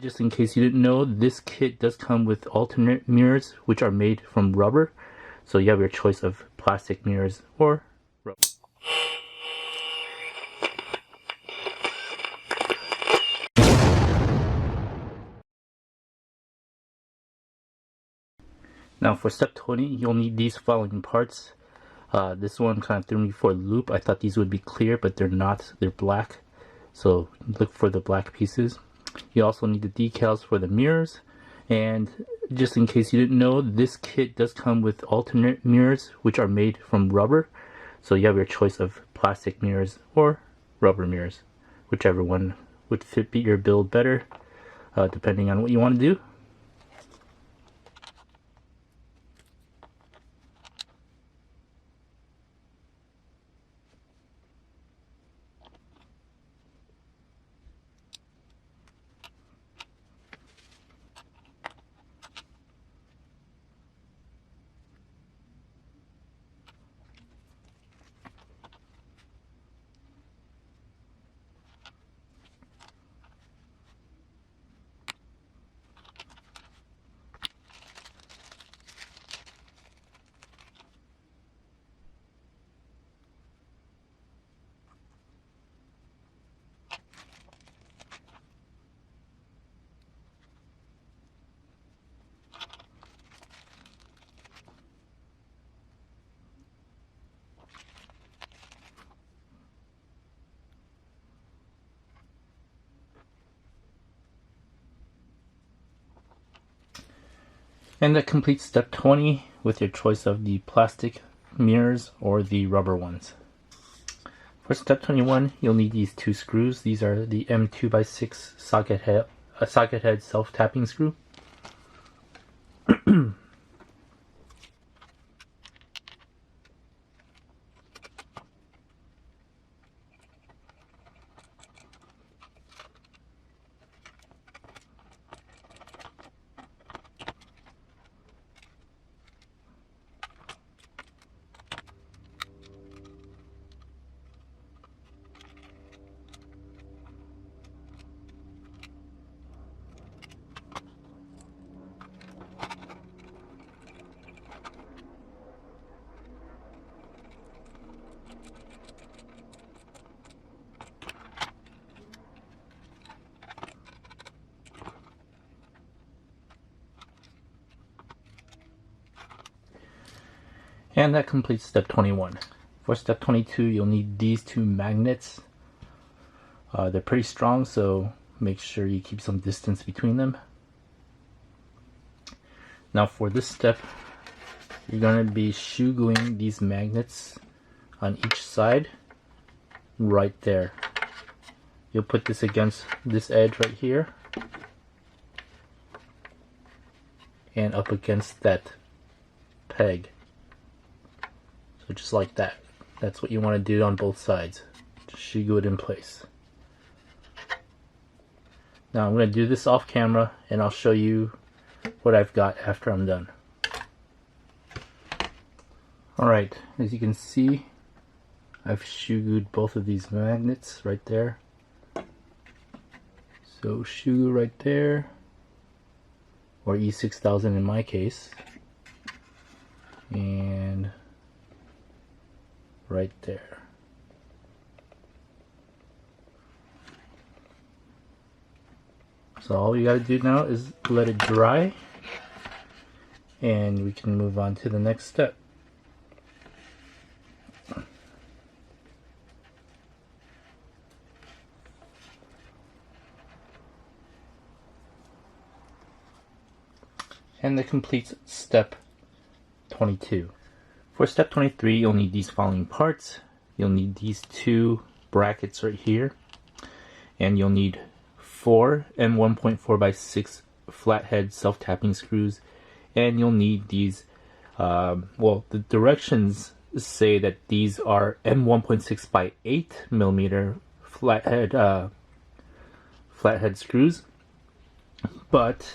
Just in case you didn't know, this kit does come with alternate mirrors, which are made from rubber. So you have your choice of plastic mirrors or rubber. Now for step 20, you'll need these following parts. This one kind of threw me for a loop. I thought these would be clear, but they're not. They're black. So look for the black pieces. You also need the decals for the mirrors. And just in case you didn't know, this kit does come with alternate mirrors, which are made from rubber. So you have your choice of plastic mirrors or rubber mirrors, whichever one would fit your build better, depending on what you want to do. And that completes step 20 with your choice of the plastic mirrors or the rubber ones. For step 21, you'll need these two screws. These are the M2x6 socket head self-tapping screw. And that completes step 21. For step 22, you'll need these two magnets. They're pretty strong, so make sure you keep some distance between them. Now for this step, you're going to be shoe gluing these magnets on each side right there. You'll put this against this edge right here and up against that peg. So just like that. That's what you want to do on both sides. Just shoe glue it in place. Now I'm going to do this off camera and I'll show you what I've got after I'm done. Alright, as you can see, I've shoe glued both of these magnets right there. So shoe glue right there, or E6000 in my case, and right there. So all you gotta do now is let it dry and we can move on to the next step. And that completes step 22. For step 23, you'll need these following parts. You'll need these two brackets right here, and you'll need 4 M1.4x6 flathead self-tapping screws, and you'll need these, well, the directions say that these are M1.6x8 millimeter flathead screws, but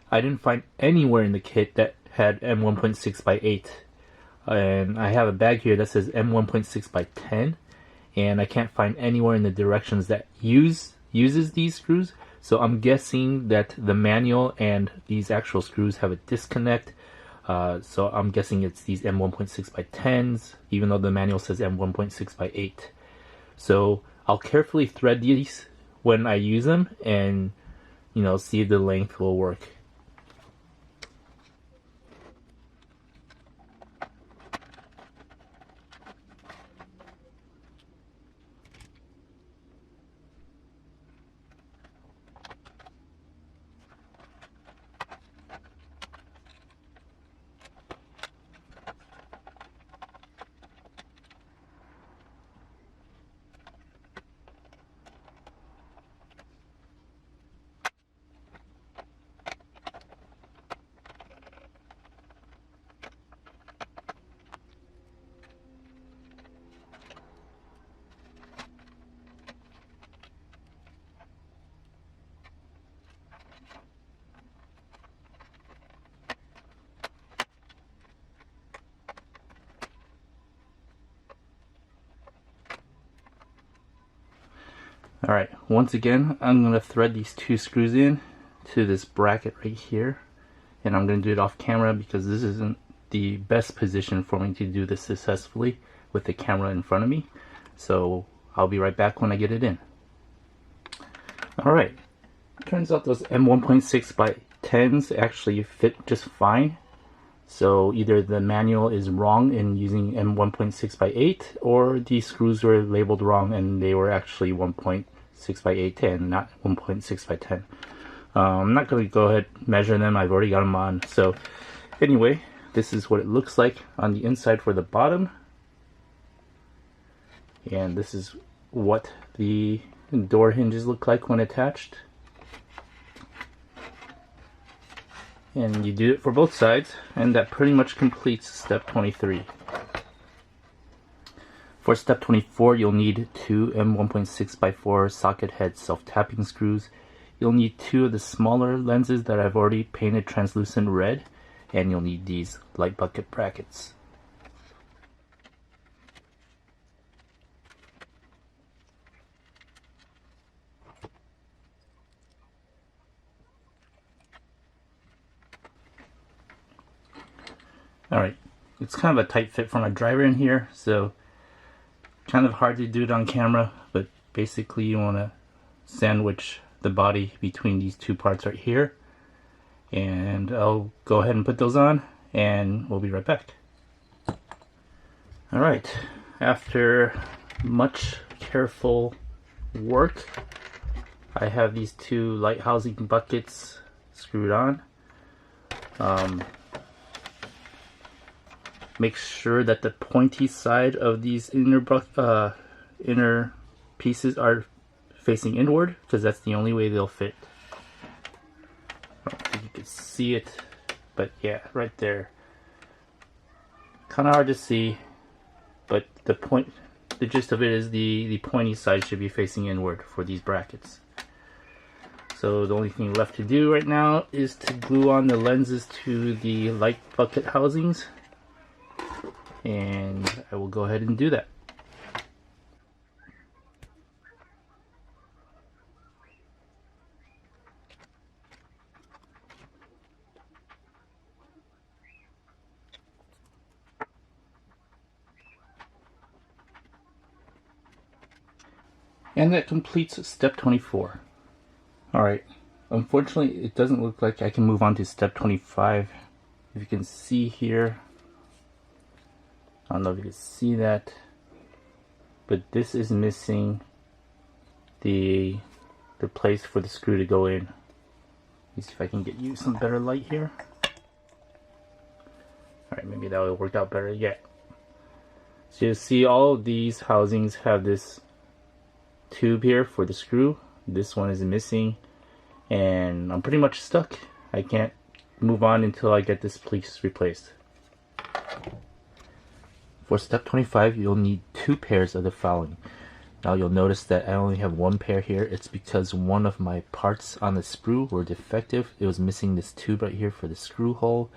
I didn't find anywhere in the kit that had M1.6x8. And I have a bag here that says M1.6x10, and I can't find anywhere in the directions that uses these screws. So I'm guessing that the manual and these actual screws have a disconnect. So I'm guessing it's these M1.6 by 10s, even though the manual says M1.6 by 8. So I'll carefully thread these when I use them and, see if the length will work. Alright, once again, I'm going to thread these two screws in to this bracket right here. And I'm going to do it off camera because this isn't the best position for me to do this successfully with the camera in front of me. So I'll be right back when I get it in. Alright, turns out those M1.6 by 10s actually fit just fine. So either the manual is wrong in using M1.6 by 8, or the screws were labeled wrong and they were actually 1.6 by 8 and not 1.6 by 10. I'm not going to go ahead and measure them. I've already got them on. So anyway, this is what it looks like on the inside for the bottom. And this is what the door hinges look like when attached. And you do it for both sides, and that pretty much completes step 23. For step 24, you'll need two M1.6 by 4 socket head self-tapping screws. You'll need two of the smaller lenses that I've already painted translucent red, and you'll need these light bucket brackets. Alright, it's kind of a tight fit for my driver in here, so kind of hard to do it on camera, but basically you want to sandwich the body between these two parts right here. And I'll go ahead and put those on, and we'll be right back. Alright, after much careful work, I have these two light housing buckets screwed on. Make sure that the pointy side of these inner pieces are facing inward, because that's the only way they'll fit. I don't think you can see it, but yeah, right there. Kind of hard to see, but the gist of it is the pointy side should be facing inward for these brackets. So the only thing left to do right now is to glue on the lenses to the light bucket housings. And I will go ahead and do that. And that completes step 24. Alright, unfortunately it doesn't look like I can move on to step 25. If you can see here, I don't know if you can see that, but this is missing the place for the screw to go in. Let me see if I can get you some better light here. Alright, maybe that will work out better yet. So you see all of these housings have this tube here for the screw. This one is missing, and I'm pretty much stuck. I can't move on until I get this piece replaced. For step 25, you'll need two pairs of the following. Now you'll notice that I only have one pair here. It's because one of my parts on the sprue were defective. It was missing this tube right here for the screw hole.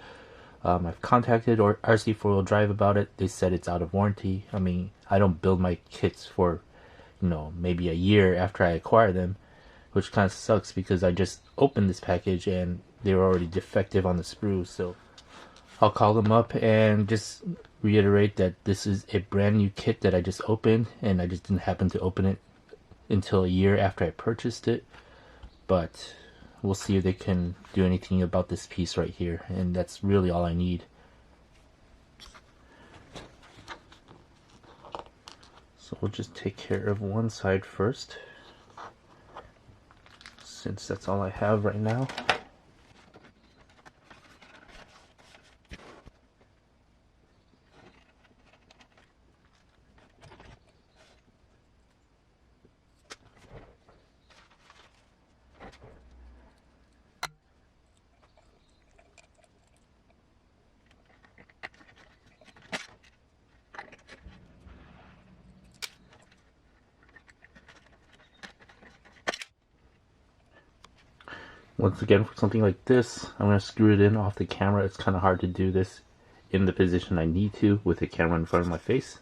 I've contacted RC4WD about it. They said it's out of warranty. I mean, I don't build my kits for, maybe a year after I acquire them. which kind of sucks because I just opened this package and they were already defective on the sprue. So I'll call them up and just reiterate that this is a brand new kit that I just opened, and I just didn't happen to open it until a year after I purchased it. But we'll see if they can do anything about this piece right here, and that's really all I need. So we'll just take care of one side first, since that's all I have right now. Once again, for something like this, I'm going to screw it in off the camera. It's kind of hard to do this in the position I need to with the camera in front of my face.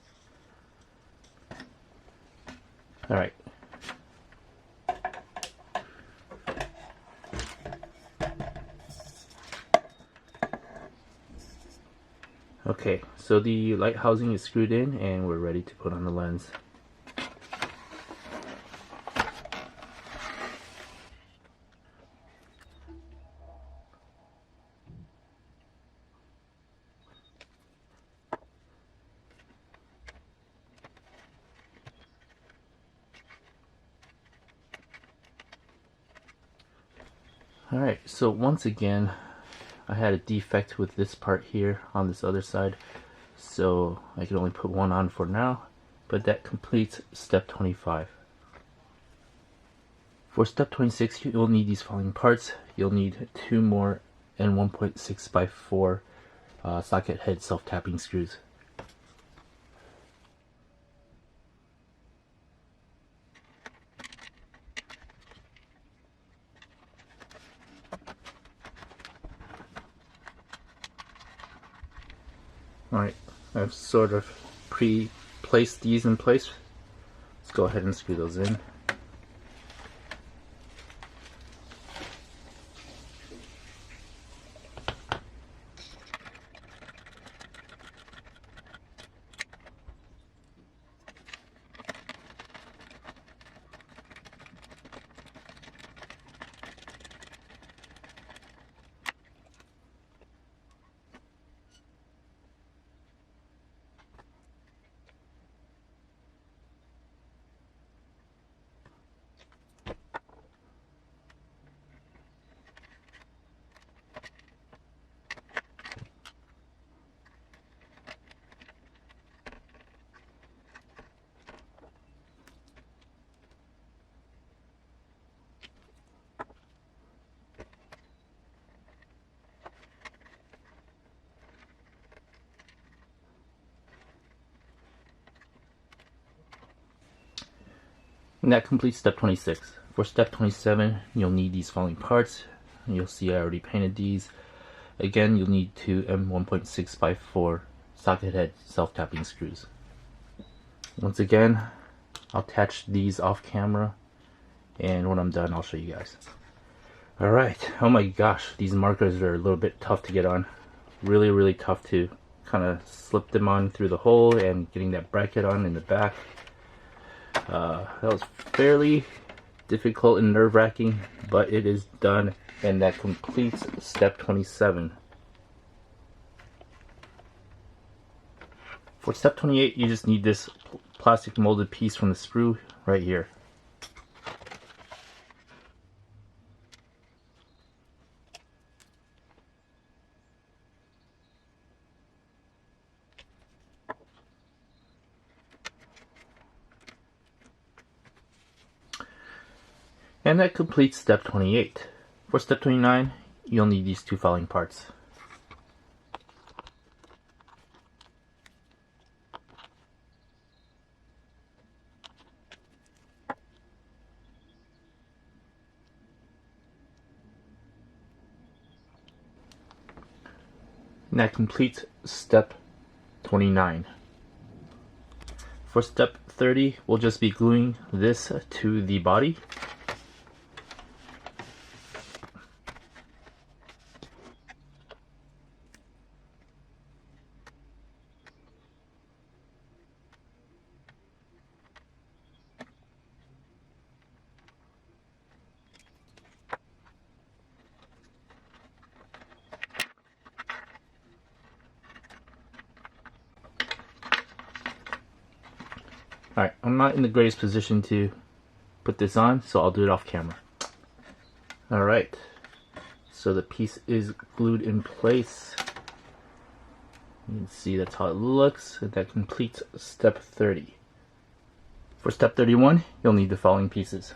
Alright. Okay, so the light housing is screwed in and we're ready to put on the lens. Alright, so once again, I had a defect with this part here on this other side, so I can only put one on for now, but that completes step 25. For step 26, you'll need these following parts. You'll need 2 more and 1.6x4 socket head self-tapping screws. Alright, I've sort of pre-placed these in place. Let's go ahead and screw those in. And that completes step 26. For step 27, you'll need these following parts. You'll see I already painted these. Again, you'll need 2 1.6x4 socket head self-tapping screws. Once again, I'll attach these off camera, and when I'm done, I'll show you guys. Alright, oh my gosh, these markers are a little bit tough to get on. Really tough to kind of slip them on through the hole and getting that bracket on in the back. That was fairly difficult and nerve-wracking, but it is done, and that completes step 27. For step 28, you just need this plastic molded piece from the sprue right here. And that completes step 28. For step 29, you'll need these 2 following parts. And that completes step 29. For step 30, we'll just be gluing this to the body. Alright, I'm not in the greatest position to put this on, so I'll do it off camera. Alright, so the piece is glued in place. You can see that's how it looks, and that completes step 30. For step 31, you'll need the following pieces.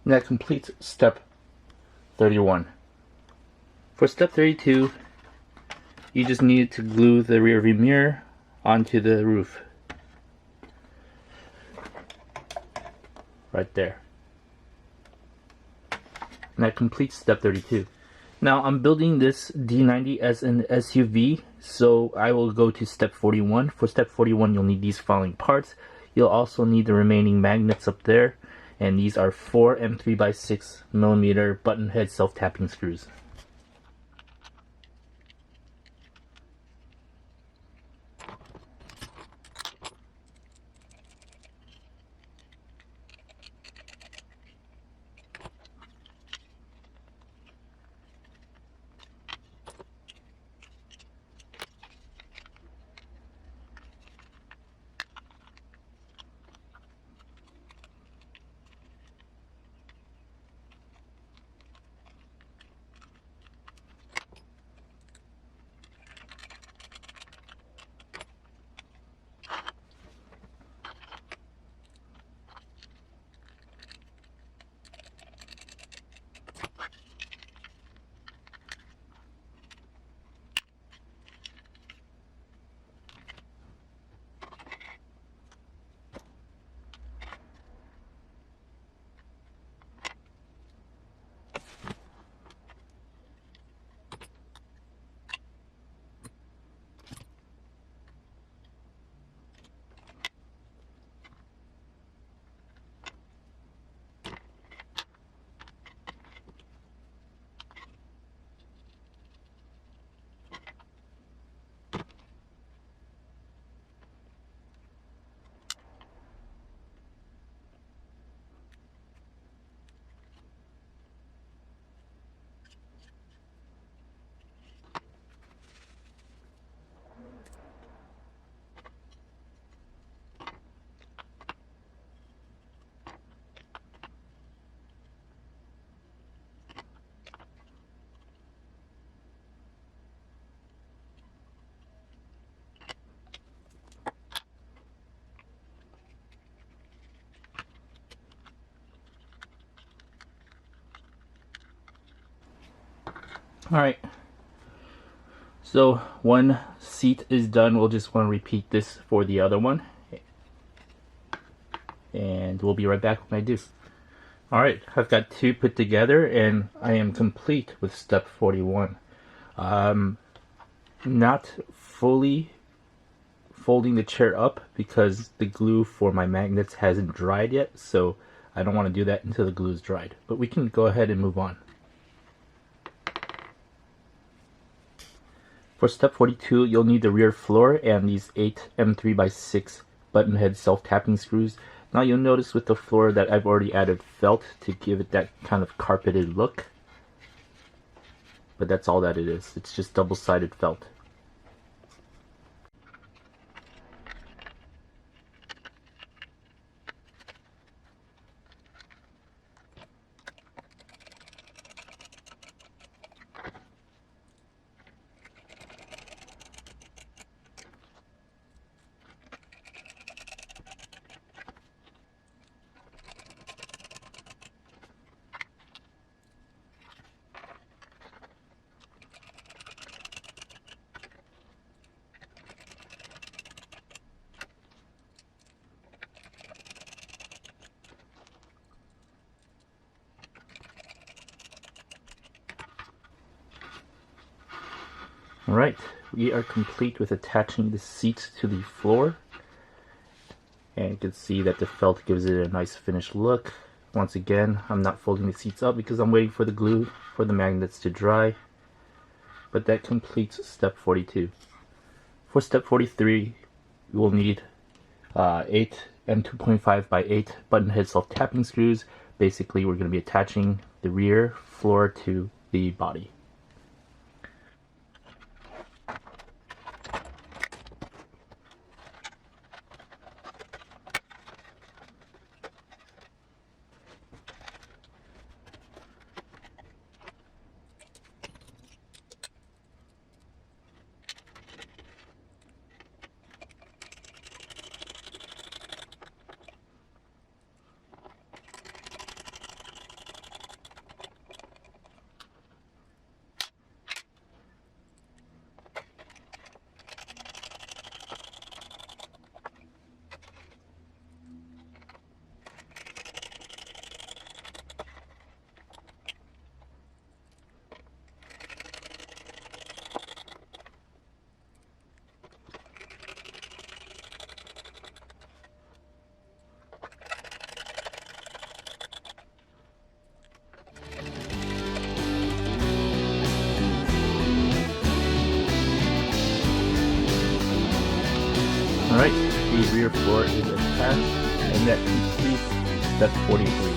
And that completes step 31. For step 32, you just need to glue the rear view mirror onto the roof. Right there. And that completes step 32. Now I'm building this D90 as an SUV, so I will go to step 41. For step 41, you'll need these following parts. You'll also need the remaining magnets up there, and these are 4 and 3x6mm button head self-tapping screws. Alright, so one seat is done. We'll just want to repeat this for the other one, and we'll be right back when I do. Alright, I've got two put together and I am complete with step 41. Not fully folding the chair up because the glue for my magnets hasn't dried yet, so I don't want to do that until the glue is dried. But we can go ahead and move on. For step 42, you'll need the rear floor and these 8 M3x6 button head self-tapping screws. Now you'll notice with the floor that I've already added felt to give it that kind of carpeted look. But that's all that it is. It's just double-sided felt. Alright, we are complete with attaching the seats to the floor. And you can see that the felt gives it a nice finished look. Once again, I'm not folding the seats up because I'm waiting for the glue for the magnets to dry. But that completes step 42. For step 43, we will need 8 M2.5 by 8 button head self-tapping screws. Basically, we're going to be attaching the rear floor to the body. Alright, the rear floor is attached, and that completes step 43.